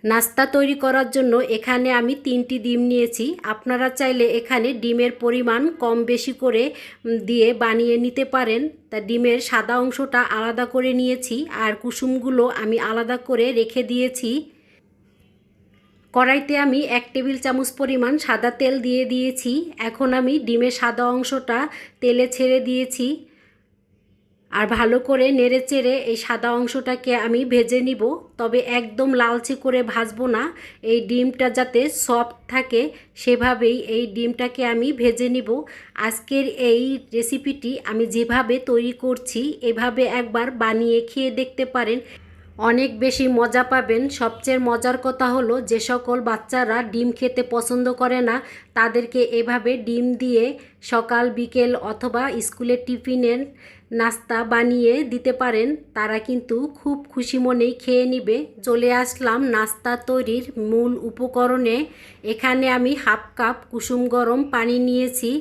নাস্তা তৈরি করার জন্য এখানে আমি 3টি ডিম নিয়েছি। আপনারা চাইলে এখানে ডিমের পরিমাণ কম বেশি করে দিয়ে বানিয়ে নিতে পারেন। তা ডিমের সাদা অংশটা আলাদা করে নিয়েছি আর কুসুমগুলো আমি আলাদা করে রেখে দিয়েছি। কড়াইতে আমি 1 টেবিল চামচ পরিমাণ সাদা তেল দিয়ে দিয়েছি। এখন আমি ডিমের সাদা অংশটা তেলে ছেড়ে দিয়েছি আর ভালো করে নেড়েচেড়ে এই সাদা অংশটাকে আমি ভেজে নিব। তবে একদম লালচে করে ভাজবো না, এই ডিমটা যাতে সফট থাকে সেভাবেই এই ডিমটাকে আমি ভেজে নিব। আজকের এই রেসিপিটি আমি যেভাবে তৈরি করছি এভাবে একবার বানিয়ে খেয়ে দেখতে পারেন, অনেক বেশি মজা পাবেন। সবচেয়ে মজার কথা হলো যে সকল বাচ্চারা ডিম খেতে পছন্দ করে না তাদেরকে এভাবে ডিম দিয়ে সকাল বিকেল অথবা স্কুলের টিফিনের নাস্তা বানিয়ে দিতে পারেন, তারা কিন্তু খুব খুশি মনেই খেয়ে নেবে। চলে আসলাম নাস্তা তৈরির মূল উপকরণে। এখানে আমি 1/2 কাপ কুসুম গরম পানি নিয়েছি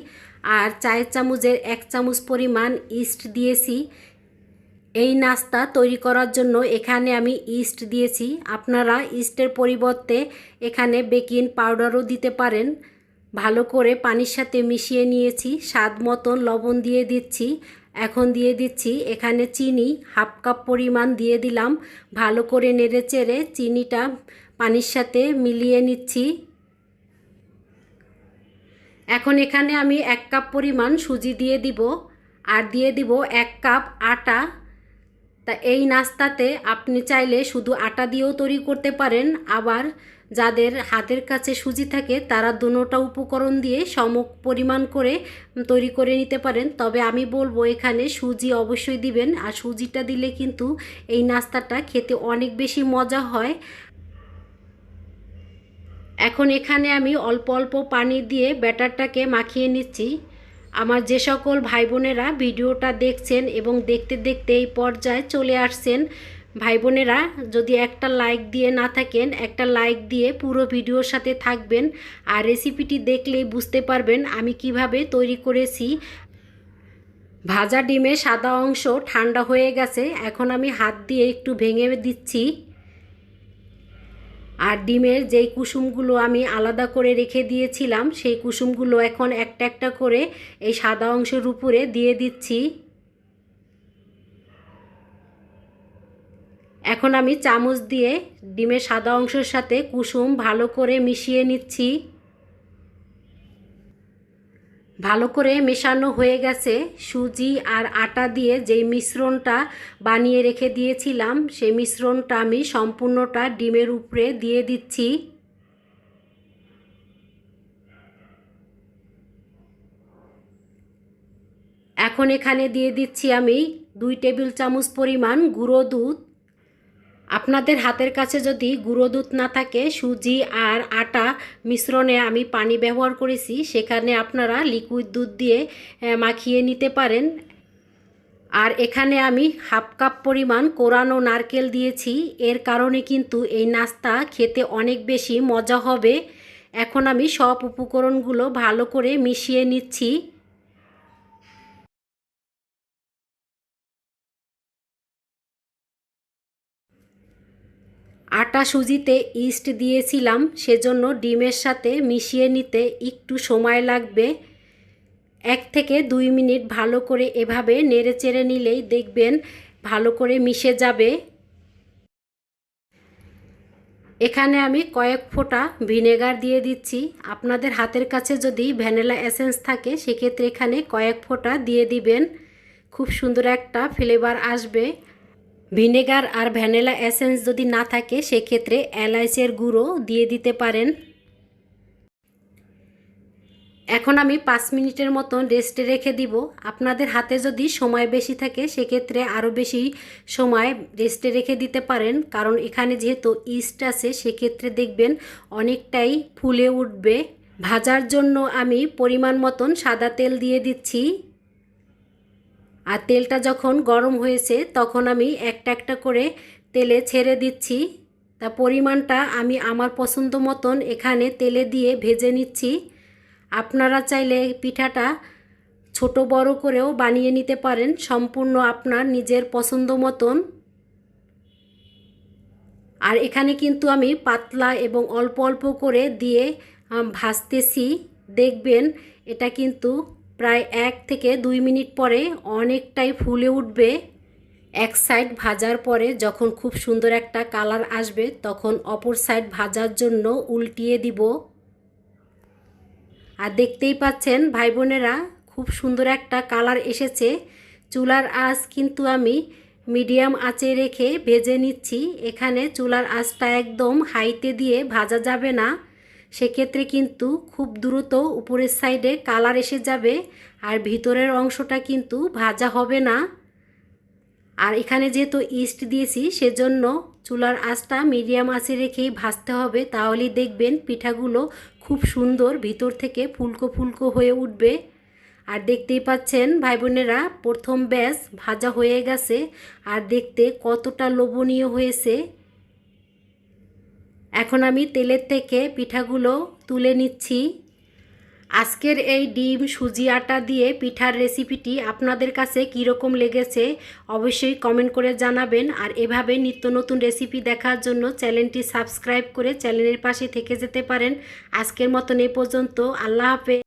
আর চায়ের চামচের 1 চামচ পরিমাণ ইস্ট দিয়েছি। এই নাস্তা তৈরি করার জন্য এখানে আমি ইস্ট দিয়েছি। আপনারা ইস্টের পরিবর্তে এখানে বেকিং পাউডারও দিতে পারেন। ভালো করে পানির সাথে মিশিয়ে নিয়েছি। স্বাদ মতন লবণ দিয়ে দিচ্ছি। এখন দিয়ে দিচ্ছি এখানে চিনি 1/2 কাপ পরিমাণ দিয়ে দিলাম। ভালো করে নেড়েচেড়ে চিনিটা পানির সাথে মিলিয়ে নিচ্ছি। এখন এখানে আমি 1 কাপ পরিমাণ সুজি দিয়ে দিব আর দিয়ে দিব 1 কাপ আটা। তা এই নাস্তাতে আপনি চাইলে শুধু আটা দিয়েও তৈরি করতে পারেন, আবার যাদের হাতের কাছে সুজি থাকে তারা দুটোটা উপকরণ দিয়ে সম পরিমাণ করে তৈরি করে নিতে পারেন। তবে আমি বলবো এখানে সুজি অবশ্যই দিবেন, আর সুজিটা দিলে কিন্তু এই নাস্তাটা খেতে অনেক বেশি মজা হয়। এখন এখানে আমি অল্প অল্প পানি দিয়ে ব্যাটারটাকে মাখিয়ে নিচ্ছি। আমার যে সকল ভাই বোনেরা ভিডিওটা দেখছেন এবং দেখতে দেখতে এই পর্যায়ে চলে আসছেন, ভাই বোনেরা যদি একটা লাইক দিয়ে না থাকেন একটা লাইক দিয়ে পুরো ভিডিওর সাথে থাকবেন, আর রেসিপিটি দেখলেই বুঝতে পারবেন আমি কিভাবে তৈরি করেছি। ভাজা ডিমের সাদা অংশ ঠান্ডা হয়ে গেছে, এখন আমি হাত দিয়ে একটু ভেঙে দিচ্ছি। আর ডিমের যেই কুসুমগুলো আমি আলাদা করে রেখে দিয়েছিলাম সেই কুসুমগুলো এখন একটা একটা করে এই সাদা অংশের উপরে দিয়ে দিচ্ছি। এখন আমি চামচ দিয়ে ডিমের সাদা অংশের সাথে কুসুম ভালো করে মিশিয়ে নিচ্ছি। ভালো করে মেশানো হয়ে গেছে। সুজি আর আটা দিয়ে যেই মিশ্রণটা বানিয়ে রেখে দিয়েছিলাম সেই মিশ্রণটা আমি সম্পূর্ণটা ডিমের উপরে দিয়ে দিচ্ছি। এখন এখানে দিয়ে দিচ্ছি আমি 2 টেবিল চামচ পরিমাণ গুঁড়ো দুধ। আপনাদের হাতের কাছে যদি গুঁড়ো দুধ না থাকে, সুজি আর আটা মিশ্রণে আমি পানি ব্যবহার করেছি, সেখানে আপনারা লিকুইড দুধ দিয়ে মাখিয়ে নিতে পারেন। আর এখানে আমি 1/2 কাপ পরিমাণ কোরানো নারকেল দিয়েছি, এর কারণে কিন্তু এই নাস্তা খেতে অনেক বেশি মজা হবে। এখন আমি সব উপকরণগুলো ভালো করে মিশিয়ে নিচ্ছি। আটা সুজিতে ইস্ট দিয়েছিলাম, সেজন্য ডিমের সাথে মিশিয়ে নিতে একটু সময় লাগবে। 1 থেকে 2 মিনিট ভালো করে এভাবে নেড়েচেড়ে নিলেই দেখবেন ভালো করে মিশে যাবে। এখানে আমি কয়েক ফোঁটা ভিনেগার দিয়ে দিচ্ছি। আপনাদের হাতের কাছে যদি ভ্যানিলা এসেন্স থাকে সেক্ষেত্রে এখানে কয়েক ফোঁটা দিয়ে দিবেন, খুব সুন্দর একটা ফ্লেভার আসবে। ভিনেগার আর ভ্যানিলা এসেন্স যদি না থাকে সেক্ষেত্রে এলাচের গুঁড়ো দিয়ে দিতে পারেন। এখন আমি 5 মিনিটের মতন রেস্টে রেখে দিব। আপনাদের হাতে যদি সময় বেশি থাকে সেক্ষেত্রে আরও বেশি সময় রেস্টে রেখে দিতে পারেন, কারণ এখানে যেহেতু ইস্ট আছে সেক্ষেত্রে দেখবেন অনেকটাই ফুলে উঠবে। ভাজার জন্য আমি পরিমাণ মতন সাদা তেল দিয়ে দিচ্ছি। আর তেলটা যখন গরম হয়েছে তখন আমি একটা একটা করে তেলে ছেড়ে দিচ্ছি। তা পরিমাণটা আমি আমার পছন্দ মতন এখানে তেলে দিয়ে ভেজে নিচ্ছি। আপনারা চাইলে পিঠাটা ছোট বড় করেও বানিয়ে নিতে পারেন, সম্পূর্ণ আপনার নিজের পছন্দ মতন। আর এখানে কিন্তু আমি পাতলা এবং অল্প অল্প করে দিয়ে ভাজতেছি। দেখবেন এটা কিন্তু প্রায় 1 থেকে 2 মিনিট পরে অনেকটাই ফুলে উঠবে। এক সাইড ভাজার পরে যখন খুব সুন্দর একটা কালার আসবে তখন অপর সাইড ভাজার জন্য উল্টিয়ে দিব। আর দেখতেই পাচ্ছেন ভাই বোনেরা, খুব সুন্দর একটা কালার এসেছে। চুলার আঁচ কিন্তু আমি মিডিয়াম আঁচে রেখে ভেজে নিচ্ছি। এখানে চুলার আঁচটা একদম হাইতে দিয়ে ভাজা যাবে না, সেক্ষেত্রে কিন্তু খুব দ্রুত উপরের সাইডে কালার এসে যাবে আর ভিতরের অংশটা কিন্তু ভাজা হবে না। আর এখানে যেহেতু ইস্ট দিয়েছি সেজন্য চুলার আঁচটা মিডিয়াম আঁচে রেখেই ভাজতে হবে, তাহলেই দেখবেন পিঠাগুলো খুব সুন্দর ভিতর থেকে ফুলকো ফুলকো হয়ে উঠবে। আর দেখতেই পাচ্ছেন ভাই বোনেরা, প্রথম ব্যাচ ভাজা হয়ে গেছে আর দেখতে কতটা লোভনীয় হয়েছে। এখন আমি তেলের থেকে পিঠাগুলো তুলে নিচ্ছি। আজকের এই ডিম সুজি আটা দিয়ে পিঠার রেসিপিটি আপনাদের কাছে কীরকম লেগেছে অবশ্যই কমেন্ট করে জানাবেন। আর এভাবে নিত্য নতুন রেসিপি দেখার জন্য চ্যানেলটি সাবস্ক্রাইব করে চ্যানেলের পাশে থেকে যেতে পারেন। আজকের মতন এ পর্যন্ত, আল্লাহ হাফেজ।